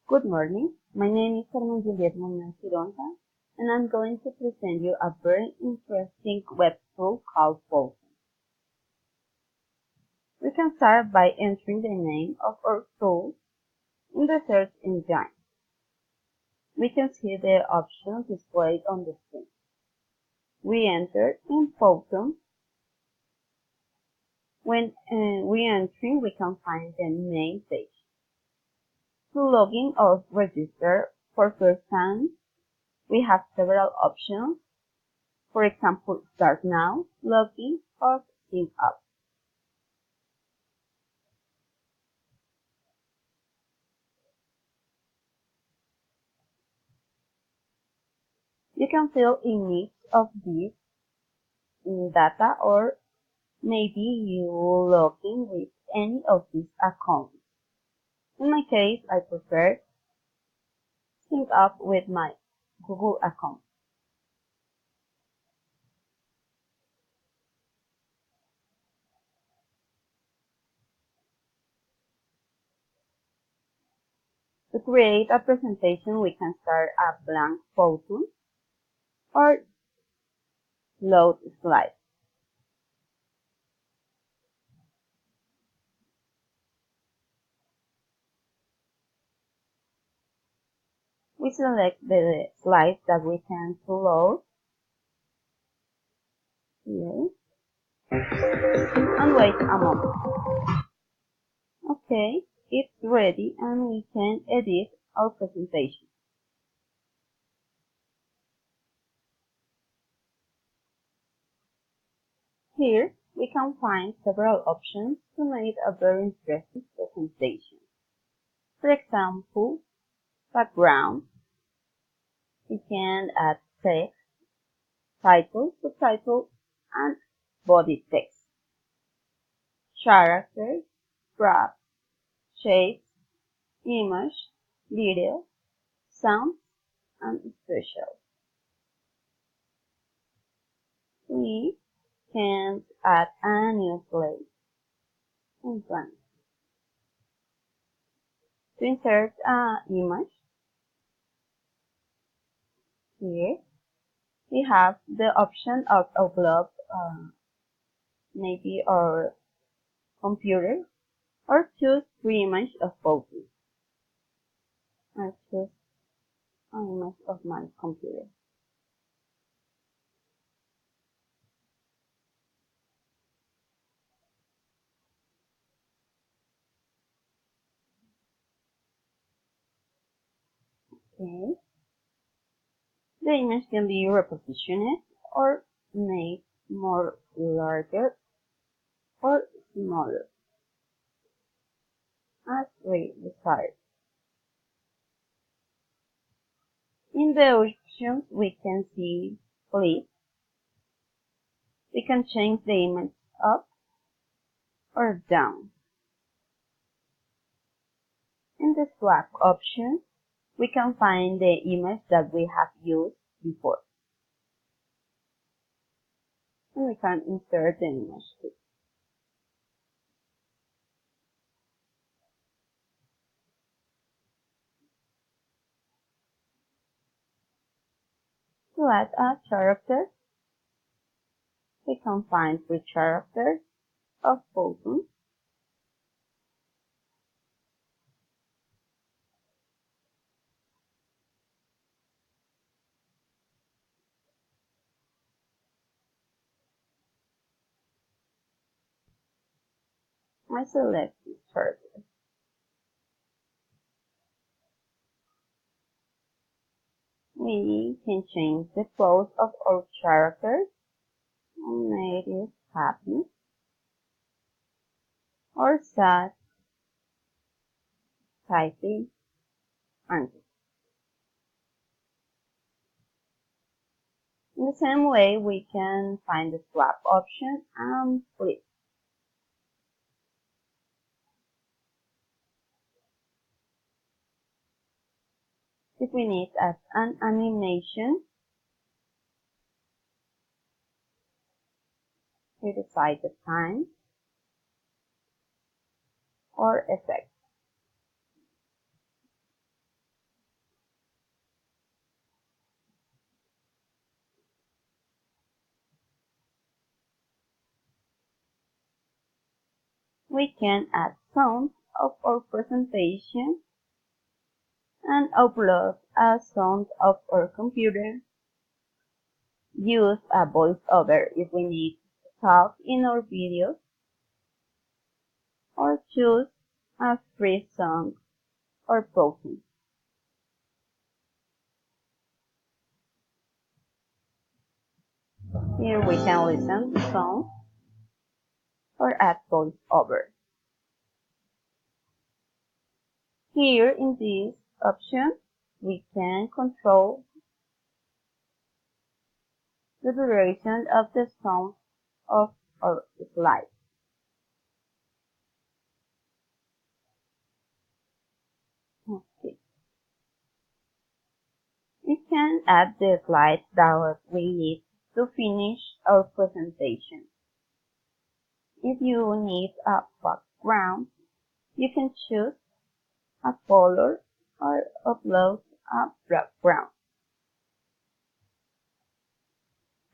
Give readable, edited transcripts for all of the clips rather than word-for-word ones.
Good morning. My name is Juliet Muñoz, and I'm going to present you a very interesting web tool called PowToon. We can start by entering the name of our tool in the search engine. We can see the options displayed on the screen. We enter in PowToon. When we enter, we can find the main page. To log in or register for first time, we have several options. For example, start now, log in, or sign up. You can fill in each of these data, or maybe you log in with any of these accounts. In my case, I prefer sync up with my Google account. To create a presentation, we can start a blank PowToon or load slide. We select the slide that we can load here and wait a moment. Okay, it's ready and we can edit our presentation. Here, we can find several options to make a very interesting presentation. For example, background. We can add text, title, subtitle, and body text. Characters, props, shapes, image, video, sound, and special. We can add a new place and blank. To insert an image, here we have the option of upload maybe our computer, or choose free image of PowToon. I choose an image of my computer. Okay. The image can be repositioned or made more larger or smaller as we desire. In the options, we can see flip. We can change the image up or down. In the swap option, we can find the image that we have used before. And we can insert the image too. To add a character, we can find three characters of PowToon. I select this character. We can change the pose of our characters and make it happy or sad, typing, angry. In the same way, we can find the swap option and flip. If we need an animation, we decide the time or effect. we can add sound of our presentation and upload a sound of our computer. Use a voiceover if we need to talk in our videos, or choose a free song or PowToon. Here we can listen to songs or add voiceover. Here in this option, we can control the duration of the sound of our slide. Okay. We can add the slides that we need to finish our presentation. If you need a background, you can choose a color or upload a background.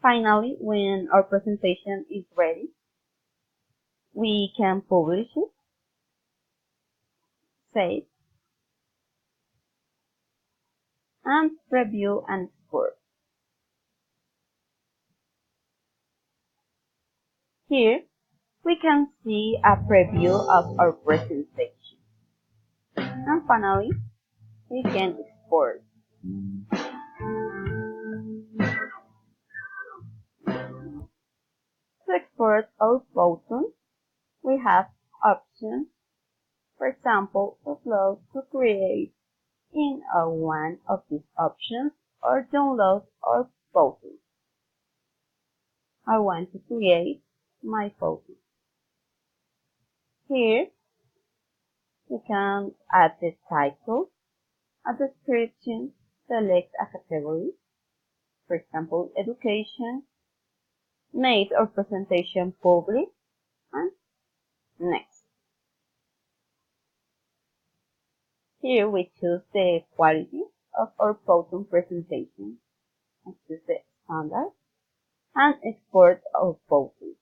Finally, when our presentation is ready, we can publish it, save, and preview and export. Here, we can see a preview of our presentation. And finally, we can export. To export our PowToon, we have options. For example, upload to create in one of these options, or download our PowToon. I want to create my PowToon. Here, we can add the title, a description, select a category, for example, education, make our presentation public, and next. Here we choose the quality of our PowToon presentation, and choose the standard, and export our PowToon.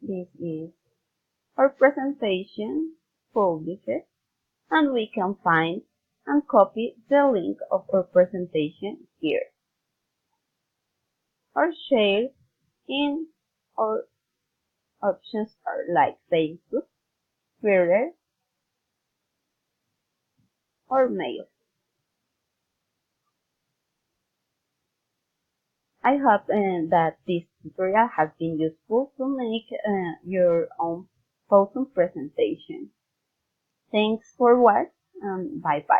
This is our presentation published, and we can find and copy the link of our presentation here, or share in our options are like Facebook, Twitter, or mail. I hope that this tutorial has been useful to make your own PowToon presentation. Thanks for watching, and bye bye.